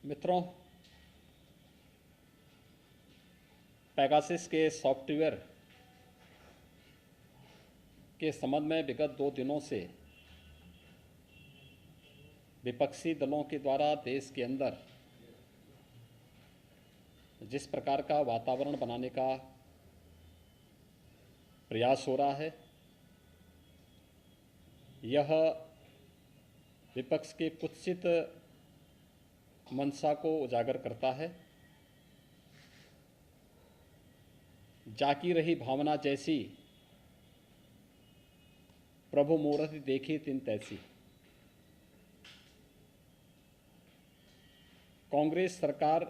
मित्रों, पेगासस के सॉफ्टवेयर के संबंध में विगत 2 दिनों से विपक्षी दलों के द्वारा देश के अंदर जिस प्रकार का वातावरण बनाने का प्रयास हो रहा है, यह विपक्ष के कुत्सित मंशा को उजागर करता है। जाकी रही भावना जैसी, प्रभु मूर्ति देखी तिन तैसी। कांग्रेस सरकार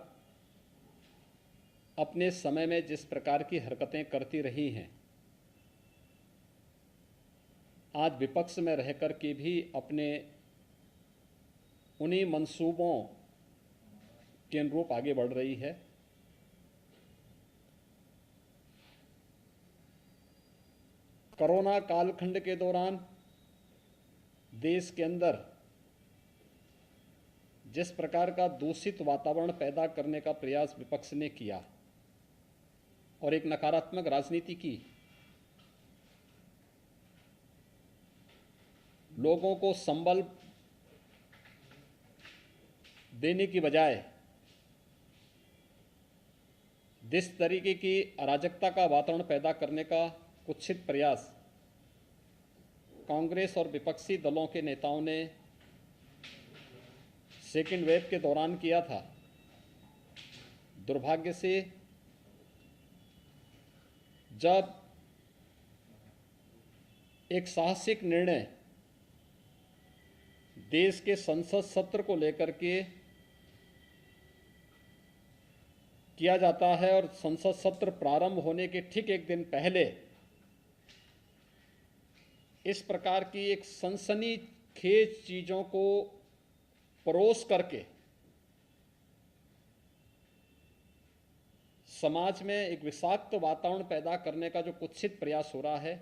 अपने समय में जिस प्रकार की हरकतें करती रही हैं, आज विपक्ष में रहकर के भी अपने उन्हीं मंसूबों के अनुरूप आगे बढ़ रही है। कोरोना कालखंड के दौरान देश के अंदर जिस प्रकार का दूषित वातावरण पैदा करने का प्रयास विपक्ष ने किया और एक नकारात्मक राजनीति की, लोगों को संबल देने की बजाय जिस तरीके की अराजकता का वातावरण पैदा करने का कुत्सित प्रयास कांग्रेस और विपक्षी दलों के नेताओं ने सेकेंड वेव के दौरान किया था, दुर्भाग्य से जब एक साहसिक निर्णय देश के संसद सत्र को लेकर के किया जाता है और संसद सत्र प्रारंभ होने के ठीक एक दिन पहले इस प्रकार की एक सनसनीखेज चीजों को परोस करके समाज में एक विषाक्त वातावरण पैदा करने का जो कुत्सित प्रयास हो रहा है,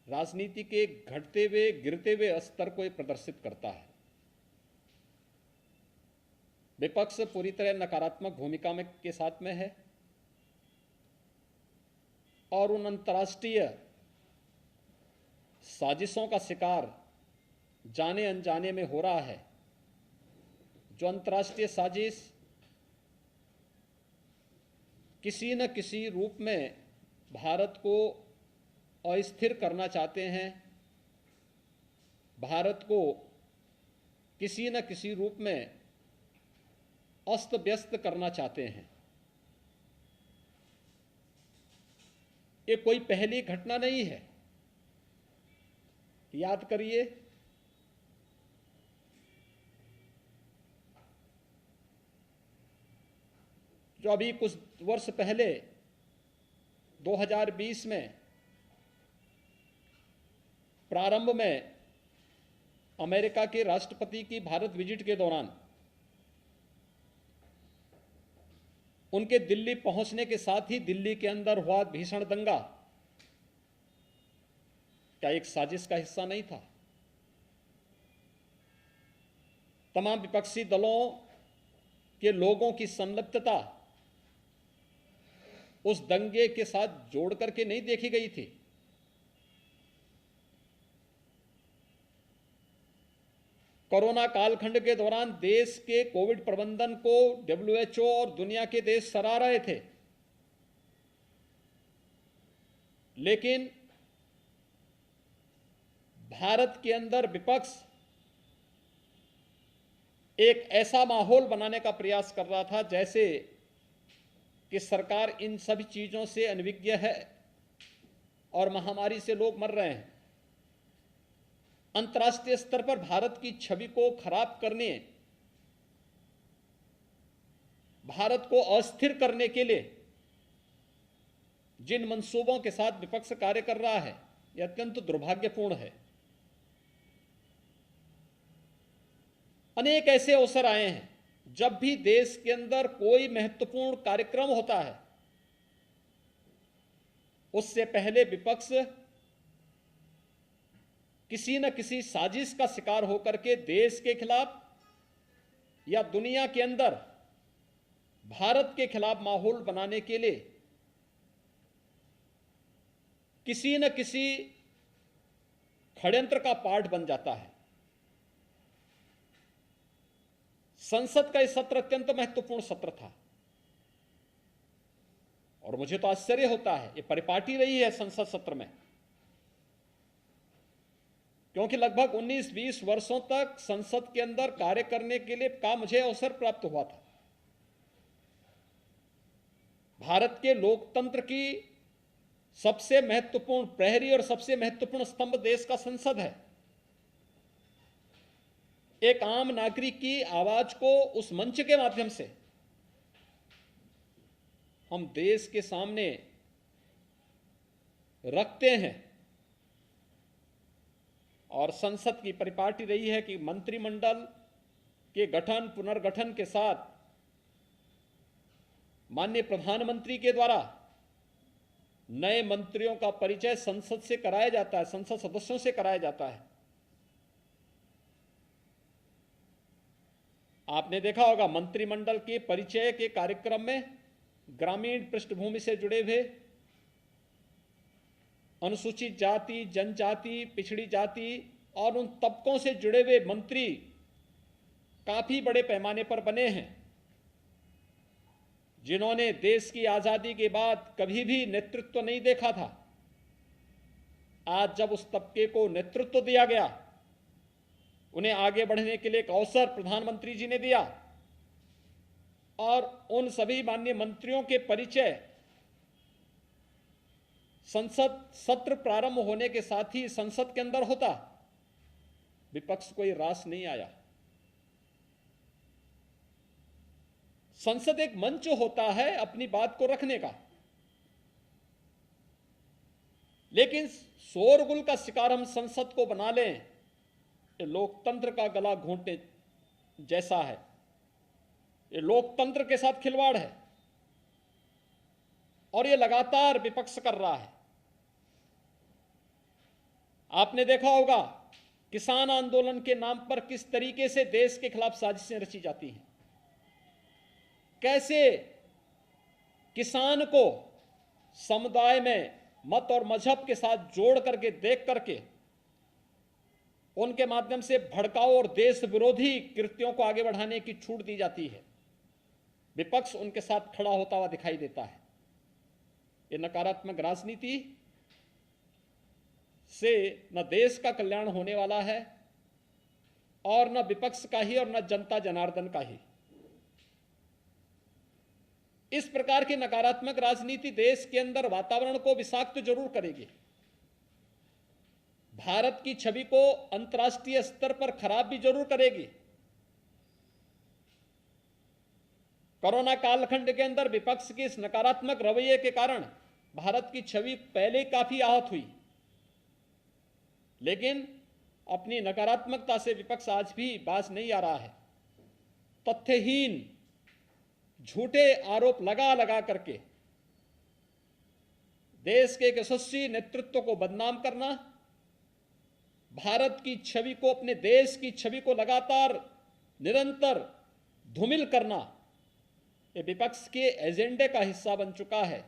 राजनीति के घटते हुए गिरते हुए स्तर को यह प्रदर्शित करता है। विपक्ष पूरी तरह नकारात्मक भूमिका में के साथ में है और उन अंतर्राष्ट्रीय साजिशों का शिकार जाने अनजाने में हो रहा है, जो अंतर्राष्ट्रीय साजिश किसी न किसी रूप में भारत को अस्थिर करना चाहते हैं, भारत को किसी न किसी रूप में अस्त व्यस्त करना चाहते हैं। ये कोई पहली घटना नहीं है। याद करिए, जो अभी कुछ वर्ष पहले 2020 में प्रारंभ में अमेरिका के राष्ट्रपति की भारत विजिट के दौरान उनके दिल्ली पहुंचने के साथ ही दिल्ली के अंदर हुआ भीषण दंगा क्या एक साजिश का हिस्सा नहीं था? तमाम विपक्षी दलों के लोगों की संलिप्तता उस दंगे के साथ जोड़ करके नहीं देखी गई थी। कोरोना कालखंड के दौरान देश के कोविड प्रबंधन को WHO और दुनिया के देश सराह रहे थे, लेकिन भारत के अंदर विपक्ष एक ऐसा माहौल बनाने का प्रयास कर रहा था जैसे कि सरकार इन सभी चीजों से अनभिज्ञ है और महामारी से लोग मर रहे हैं। अंतर्राष्ट्रीय स्तर पर भारत की छवि को खराब करने, भारत को अस्थिर करने के लिए जिन मंसूबों के साथ विपक्ष कार्य कर रहा है, यह अत्यंत दुर्भाग्यपूर्ण है। अनेक ऐसे अवसर आए हैं जब भी देश के अंदर कोई महत्वपूर्ण कार्यक्रम होता है, उससे पहले विपक्ष किसी न किसी साजिश का शिकार होकर के देश के खिलाफ या दुनिया के अंदर भारत के खिलाफ माहौल बनाने के लिए किसी न किसी षड्यंत्र का पार्ट बन जाता है। संसद का यह सत्र अत्यंत महत्वपूर्ण सत्र था और मुझे तो आश्चर्य होता है, ये परिपाटी रही है संसद सत्र में, क्योंकि लगभग 19-20 वर्षों तक संसद के अंदर कार्य करने के लिए का मुझे अवसर प्राप्त हुआ था। भारत के लोकतंत्र की सबसे महत्वपूर्ण प्रहरी और सबसे महत्वपूर्ण स्तंभ देश का संसद है। एक आम नागरिक की आवाज को उस मंच के माध्यम से हम देश के सामने रखते हैं और संसद की परिपाटी रही है कि मंत्रिमंडल के गठन पुनर्गठन के साथ माननीय प्रधानमंत्री के द्वारा नए मंत्रियों का परिचय संसद से कराया जाता है, संसद सदस्यों से कराया जाता है। आपने देखा होगा मंत्रिमंडल के परिचय के कार्यक्रम में ग्रामीण पृष्ठभूमि से जुड़े हुए अनुसूचित जाति, जनजाति, पिछड़ी जाति और उन तबकों से जुड़े हुए मंत्री काफी बड़े पैमाने पर बने हैं, जिन्होंने देश की आजादी के बाद कभी भी नेतृत्व नहीं देखा था। आज जब उस तबके को नेतृत्व दिया गया, उन्हें आगे बढ़ने के लिए एक अवसर प्रधानमंत्री जी ने दिया और उन सभी माननीय मंत्रियों के परिचय संसद सत्र प्रारंभ होने के साथ ही संसद के अंदर होता। विपक्ष कोई रास नहीं आया। संसद एक मंच होता है अपनी बात को रखने का, लेकिन शोरगुल का शिकार हम संसद को बना लें, ये लोकतंत्र का गला घोंटने जैसा है। ये लोकतंत्र के साथ खिलवाड़ है और ये लगातार विपक्ष कर रहा है। आपने देखा होगा किसान आंदोलन के नाम पर किस तरीके से देश के खिलाफ साजिशें रची जाती हैं, कैसे किसान को समुदाय में मत और मजहब के साथ जोड़ करके देख करके उनके माध्यम से भड़काऊ और देश विरोधी कृत्यों को आगे बढ़ाने की छूट दी जाती है। विपक्ष उनके साथ खड़ा होता हुआ दिखाई देता है। ये नकारात्मक राजनीति से न देश का कल्याण होने वाला है और न विपक्ष का ही और न जनता जनार्दन का ही। इस प्रकार की नकारात्मक राजनीति देश के अंदर वातावरण को विषाक्त जरूर करेगी, भारत की छवि को अंतर्राष्ट्रीय स्तर पर खराब भी जरूर करेगी। कोरोना कालखंड के अंदर विपक्ष के इस नकारात्मक रवैये के कारण भारत की छवि पहले काफी आहत हुई, लेकिन अपनी नकारात्मकता से विपक्ष आज भी बाज नहीं आ रहा है। तथ्यहीन झूठे आरोप लगा लगा करके देश के एक यशस्वी नेतृत्व को बदनाम करना, भारत की छवि को, अपने देश की छवि को लगातार निरंतर धूमिल करना, ये विपक्ष के एजेंडे का हिस्सा बन चुका है।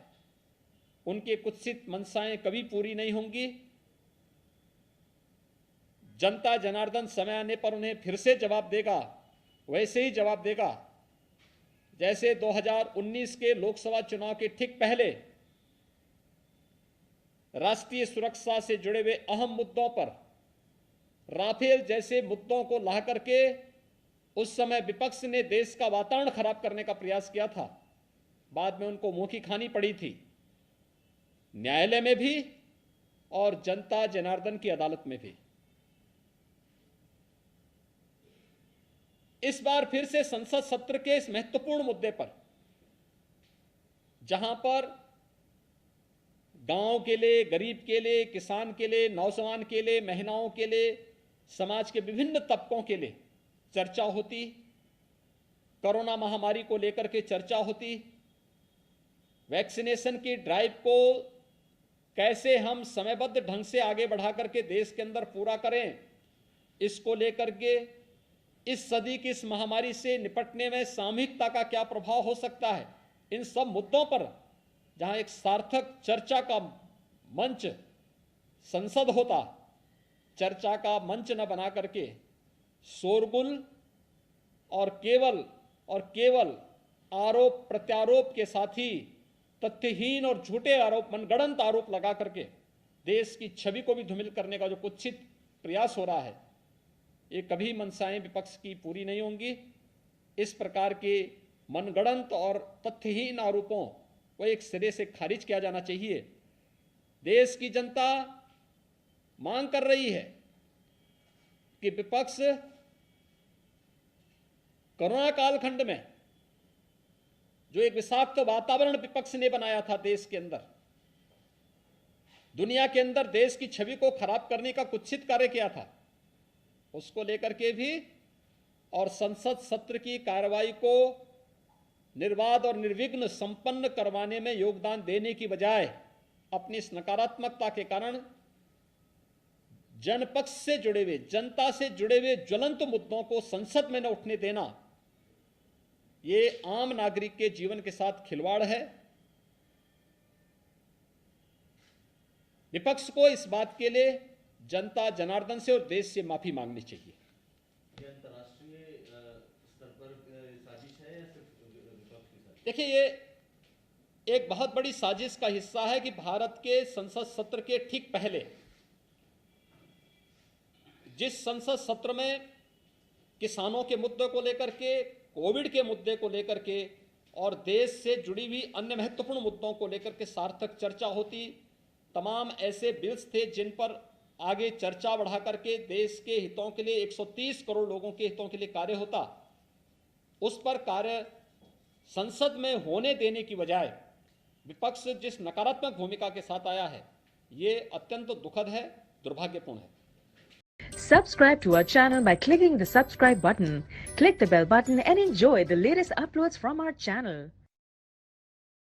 उनकी कुत्सित मंशाएं कभी पूरी नहीं होंगी। जनता जनार्दन समय आने पर उन्हें फिर से जवाब देगा, वैसे ही जवाब देगा जैसे 2019 के लोकसभा चुनाव के ठीक पहले राष्ट्रीय सुरक्षा से जुड़े हुए अहम मुद्दों पर, राफेल जैसे मुद्दों को ला करके उस समय विपक्ष ने देश का वातावरण खराब करने का प्रयास किया था। बाद में उनको मुंह की खानी पड़ी थी, न्यायालय में भी और जनता जनार्दन की अदालत में भी। इस बार फिर से संसद सत्र के इस महत्वपूर्ण मुद्दे पर, जहां पर गांव के लिए, गरीब के लिए, किसान के लिए, नौजवान के लिए, महिलाओं के लिए, समाज के विभिन्न तबकों के लिए चर्चा होती, कोरोना महामारी को लेकर के चर्चा होती, वैक्सीनेशन की ड्राइव को कैसे हम समयबद्ध ढंग से आगे बढ़ा करके देश के अंदर पूरा करें, इसको लेकर के इस सदी की इस महामारी से निपटने में सामूहिकता का क्या प्रभाव हो सकता है, इन सब मुद्दों पर जहां एक सार्थक चर्चा का मंच संसद होता, चर्चा का मंच न बना करके शोरगुल और केवल आरोप प्रत्यारोप के साथ ही तथ्यहीन और झूठे आरोप, मनगढ़ंत आरोप लगा करके देश की छवि को भी धूमिल करने का जो कुत्सित प्रयास हो रहा है, ये कभी मंशाएं विपक्ष की पूरी नहीं होंगी। इस प्रकार के मनगढ़ंत और तथ्यहीन आरोपों को एक सिरे से खारिज किया जाना चाहिए। देश की जनता मांग कर रही है कि विपक्ष कोरोना कालखंड में जो एक विषाक्त वातावरण विपक्ष ने बनाया था देश के अंदर, दुनिया के अंदर देश की छवि को खराब करने का कुत्सित कार्य किया था, उसको लेकर के भी और संसद सत्र की कार्रवाई को निर्बाध और निर्विघ्न संपन्न करवाने में योगदान देने की बजाय अपनी इस नकारात्मकता के कारण जनपक्ष से जुड़े हुए, जनता से जुड़े हुए ज्वलंत मुद्दों को संसद में न उठने देना, ये आम नागरिक के जीवन के साथ खिलवाड़ है। विपक्ष को इस बात के लिए जनता जनार्दन से और देश से माफी मांगनी चाहिए। ये अंतर्राष्ट्रीय स्तर पर साजिश है या सिर्फ विपक्ष की साजिश? देखिए, ये एक बहुत बड़ी साजिश का हिस्सा है कि भारत के संसद सत्र के ठीक पहले, जिस संसद सत्र में किसानों के मुद्दे को लेकर के, कोविड के मुद्दे को लेकर के और देश से जुड़ी हुई अन्य महत्वपूर्ण मुद्दों को लेकर के सार्थक चर्चा होती, तमाम ऐसे बिल्स थे जिन पर आगे चर्चा बढ़ा करके देश के हितों के लिए, 130 करोड़ लोगों के हितों के लिए कार्य होता, उस पर कार्य संसद में होने देने की बजाय विपक्ष जिस नकारात्मक भूमिका के साथ आया है, ये अत्यंत दुखद है, दुर्भाग्यपूर्ण है। Subscribe to our channel by clicking the subscribe button. Click the bell button and enjoy the latest uploads from our channel.